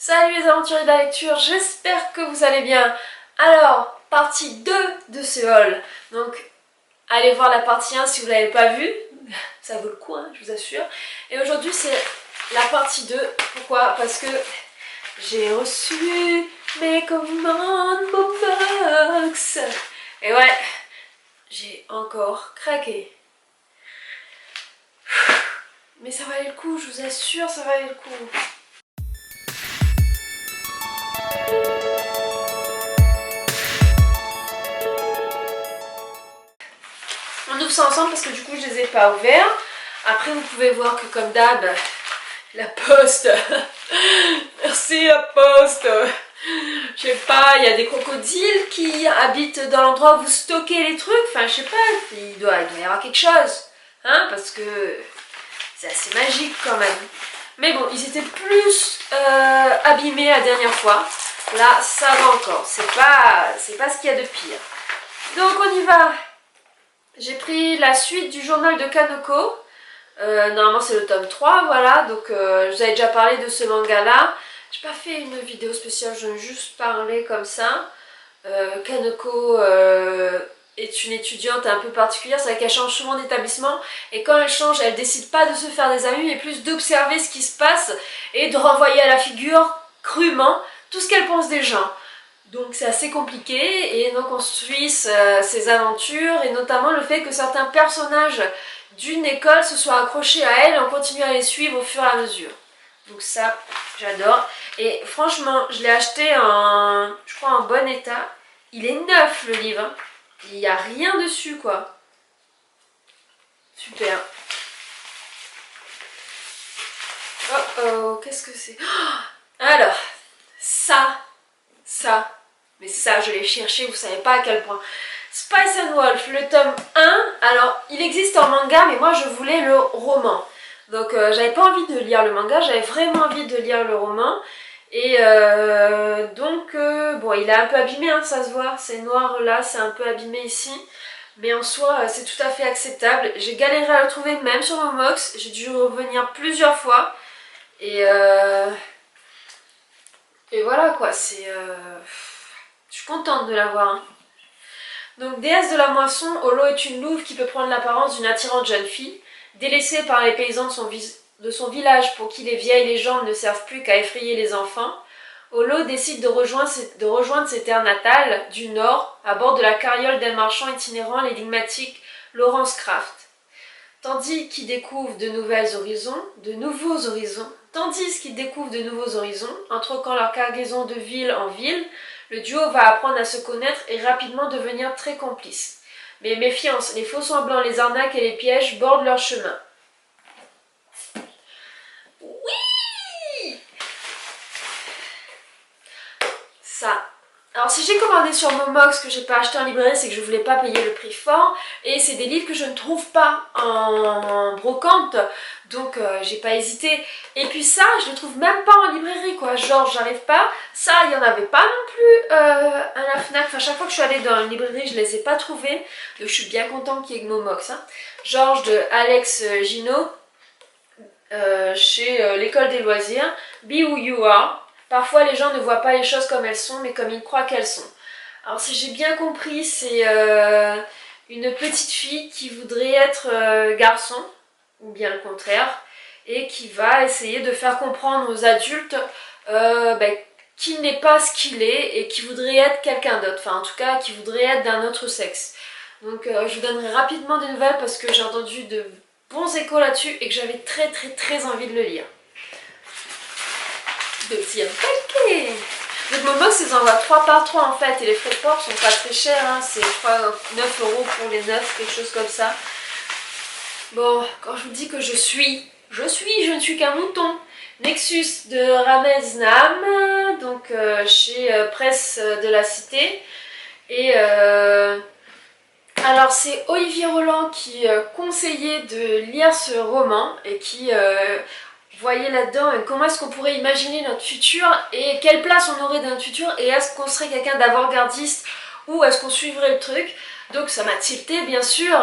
Salut les aventuriers de la lecture, j'espère que vous allez bien. Alors, partie 2 de ce haul. Donc, allez voir la partie 1 si vous ne l'avez pas vue. Ça vaut le coup, hein, je vous assure. Et aujourd'hui, c'est la partie 2. Pourquoi? Parce que j'ai reçu mes commandes Momox. Et ouais, j'ai encore craqué. Mais ça valait le coup, je vous assure, ça valait le coup. On ouvre ça ensemble parce que du coup je les ai pas ouverts. Après vous pouvez voir que comme d'hab, la poste, merci la poste. Je sais pas, il y a des crocodiles qui habitent dans l'endroit où vous stockez les trucs. Enfin je sais pas, il doit y avoir quelque chose. Hein, parce que c'est assez magique quand même. Mais bon, ils étaient plus abîmés la dernière fois. Là, ça va encore. C'est pas ce qu'il y a de pire. Donc on y va. J'ai pris la suite du journal de Kaneko. Normalement c'est le tome 3, voilà. Donc je vous avais déjà parlé de ce manga là. J'ai pas fait une vidéo spéciale, je viens juste parler comme ça. Kaneko est une étudiante un peu particulière, c'est vrai qu'elle change souvent d'établissement. Et quand elle change, elle décide pas de se faire des amis, mais plus d'observer ce qui se passe et de renvoyer à la figure crûment tout ce qu'elle pense des gens. Donc c'est assez compliqué et donc on suit ses aventures et notamment le fait que certains personnages d'une école se soient accrochés à elle et on continue à les suivre au fur et à mesure. Donc ça, j'adore. Et franchement, je l'ai acheté en, je crois, en bon état. Il est neuf le livre. Hein. Il n'y a rien dessus quoi. Super. Oh oh, qu'est-ce que c'est? Alors, ça. Mais ça, je l'ai cherché, vous savez pas à quel point. Spice and Wolf, le tome 1, alors il existe en manga, mais moi je voulais le roman. Donc j'avais pas envie de lire le manga, j'avais vraiment envie de lire le roman. Et donc, bon, il est un peu abîmé, hein, ça se voit, c'est noir là, c'est un peu abîmé ici. Mais en soi, c'est tout à fait acceptable. J'ai galéré à le trouver même sur Momox, j'ai dû revenir plusieurs fois. Et voilà quoi, c'est... Je suis contente de l'avoir. Hein. Donc, déesse de la moisson, Olo est une louve qui peut prendre l'apparence d'une attirante jeune fille. Délaissée par les paysans de son village pour qui les vieilles légendes ne servent plus qu'à effrayer les enfants, Olo décide de rejoindre ses terres natales du nord à bord de la carriole d'un marchand itinérant, l'énigmatique Lawrence Craft. Tandis qu'il découvre de nouveaux horizons, en troquant leur cargaison de ville en ville, le duo va apprendre à se connaître et rapidement devenir très complices. Mais méfiance, les faux semblants, les arnaques et les pièges bordent leur chemin. Oui! Ça. Alors si j'ai commandé sur Momox que j'ai pas acheté en librairie, c'est que je voulais pas payer le prix fort. Et c'est des livres que je ne trouve pas en brocante. Donc j'ai pas hésité. Et puis ça, je le trouve même pas en librairie quoi. Genre j'arrive pas. Ça, il y en avait pas non plus à la Fnac. Enfin chaque fois que je suis allée dans une librairie, je les ai pas trouvés. Donc je suis bien contente qu'il y ait Momox. Hein. Georges de Alex Gino. Chez l'école des loisirs. Be Who You Are. Parfois les gens ne voient pas les choses comme elles sont, mais comme ils croient qu'elles sont. Alors si j'ai bien compris, c'est une petite fille qui voudrait être garçon, ou bien le contraire, et qui va essayer de faire comprendre aux adultes qu'il n'est pas ce qu'il est, et qui voudrait être quelqu'un d'autre, enfin en tout cas qui voudrait être d'un autre sexe. Donc je vous donnerai rapidement des nouvelles parce que j'ai entendu de bons échos là-dessus et que j'avais très envie de le lire. Petit paquet. Donc Momox ils envoient 3 par 3 en fait et les frais de port sont pas très chers, hein. C'est je crois 9 € pour les 9, quelque chose comme ça. Bon, quand je vous dis que je ne suis qu'un mouton. Nexus de Ramez Nam, donc chez Presse de la Cité. Et alors c'est Olivier Roland qui conseillait de lire ce roman et qui voyez là-dedans comment est-ce qu'on pourrait imaginer notre futur et quelle place on aurait dans notre futur et est-ce qu'on serait quelqu'un d'avant-gardiste ou est-ce qu'on suivrait le truc. Donc ça m'a tilté bien sûr.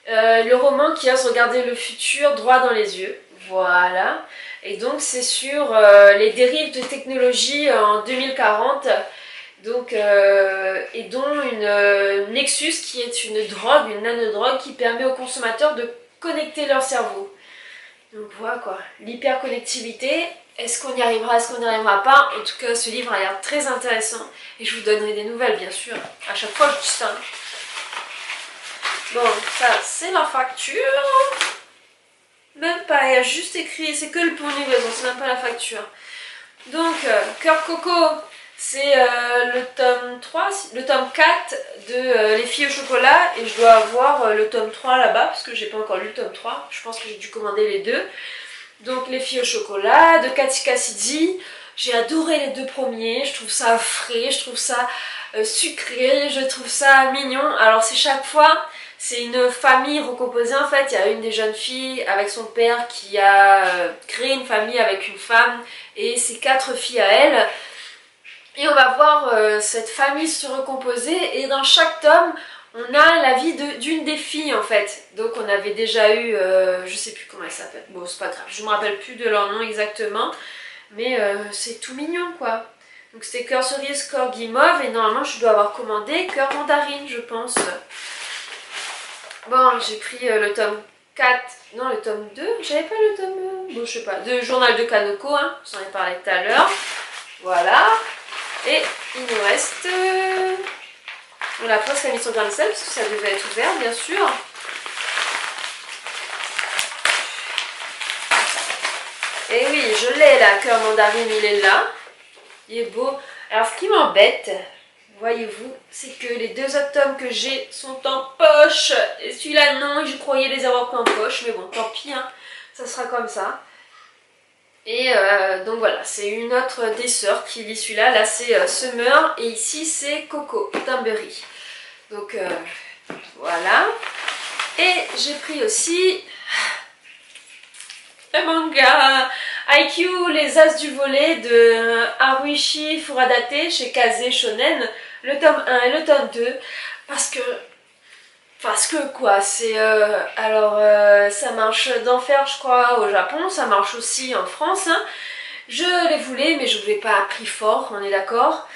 Le roman qui ose regarder le futur droit dans les yeux. Voilà. Et donc c'est sur les dérives de technologie en 2040. Donc, et dont une Nexus qui est une drogue, une nanodrogue qui permet aux consommateurs de connecter leur cerveau. Donc voilà quoi, l'hyperconnectivité, est-ce qu'on y arrivera, est-ce qu'on n'y arrivera pas? En tout cas ce livre a l'air très intéressant et je vous donnerai des nouvelles bien sûr, à chaque fois je dis ça. Bon, ça c'est la facture, même pas, il y a juste écrit, c'est que le pont livraison, c'est même pas la facture. Donc, Cœur Coco, c'est le tome 3, le tome 4 de Les filles au chocolat. Et je dois avoir le tome 3 là-bas, parce que j'ai pas encore lu le tome 3. Je pense que j'ai dû commander les deux. Donc, Les filles au chocolat, de Cathy Cassidy. J'ai adoré les deux premiers. Je trouve ça frais, je trouve ça sucré, je trouve ça mignon. Alors, c'est chaque fois... C'est une famille recomposée en fait, il y a une des jeunes filles avec son père qui a créé une famille avec une femme et ses 4 filles à elle. Et on va voir cette famille se recomposer et dans chaque tome, on a la vie d'une des filles en fait. Donc on avait déjà eu, je sais plus comment elle s'appelle, bon c'est pas grave, je me rappelle plus de leur nom exactement, mais c'est tout mignon quoi. Donc c'était cœur cerise, cœur guimauve et normalement je dois avoir commandé cœur mandarine je pense. Bon, j'ai pris le tome 4, non le tome 2, j'avais pas le tome, bon je sais pas, de Journal de Kanoko, hein, j'en ai parlé tout à l'heure, voilà, et il nous reste, la poste a mis son grain de sel, parce que ça devait être ouvert bien sûr, et oui, je l'ai là, cœur mandarine, il est là, il est beau, alors ce qui m'embête, voyez-vous, c'est que les 2 autres tomes que j'ai sont en poche. Et celui-là, non, je croyais les avoir pris en poche. Mais bon, tant pis, hein, ça sera comme ça. Et donc voilà, c'est une autre des sœurs qui lit celui-là. Là, c'est Summer. Et ici, c'est Coco, Timbery. Donc voilà. Et j'ai pris aussi un manga IQ, les As du volet de Haruichi Furadate chez Kaze Shonen, le tome 1 et le tome 2, parce que quoi, c'est ça marche d'enfer je crois au Japon, ça marche aussi en France, hein. Je les voulais mais je voulais pas à prix fort, on est d'accord.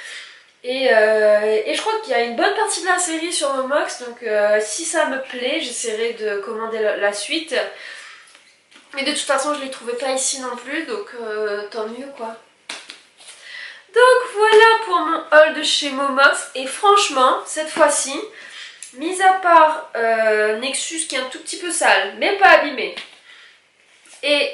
Et je crois qu'il y a une bonne partie de la série sur Momox, donc si ça me plaît, j'essaierai de commander la suite. Mais de toute façon, je ne les trouvais pas ici non plus, donc tant mieux quoi. Donc voilà pour mon haul de chez Momox. Et franchement, cette fois-ci, mis à part Nexus qui est un tout petit peu sale, mais pas abîmé, et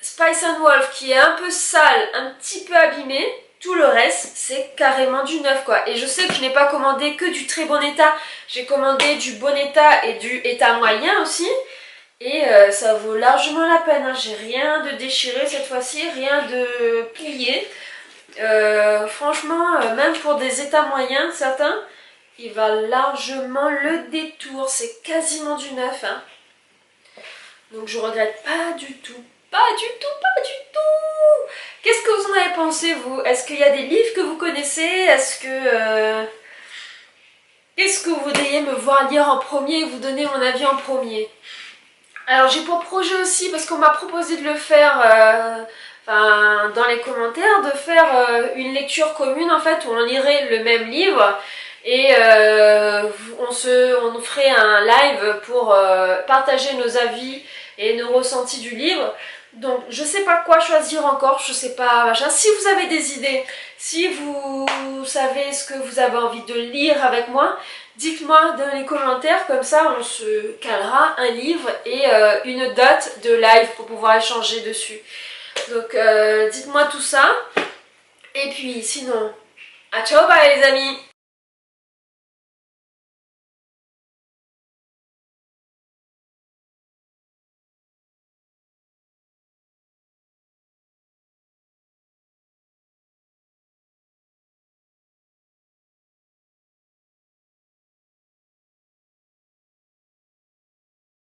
Spice and Wolf qui est un peu sale, un petit peu abîmé, tout le reste c'est carrément du neuf quoi. Et je sais que je n'ai pas commandé que du très bon état, j'ai commandé du bon état et du état moyen aussi. Et ça vaut largement la peine, hein. J'ai rien de déchiré cette fois-ci, rien de plié. Franchement, même pour des états moyens, certains, il va largement le détour. C'est quasiment du neuf, hein. Donc je regrette pas du tout. Pas du tout, pas du tout. Qu'est-ce que vous en avez pensé, vous? Est-ce qu'il y a des livres que vous connaissez? Est-ce que... Qu'est-ce que vous voudriez me voir lire en premier et vous donner mon avis en premier? Alors j'ai pour projet aussi, parce qu'on m'a proposé de le faire dans les commentaires, de faire une lecture commune en fait, où on lirait le même livre et on ferait un live pour partager nos avis et nos ressentis du livre. Donc je sais pas quoi choisir encore, je sais pas machin. Si vous avez des idées, si vous savez ce que vous avez envie de lire avec moi, dites-moi dans les commentaires, comme ça on se calera un livre et une date de live pour pouvoir échanger dessus. Donc dites-moi tout ça. Et puis sinon, à ciao bye les amis!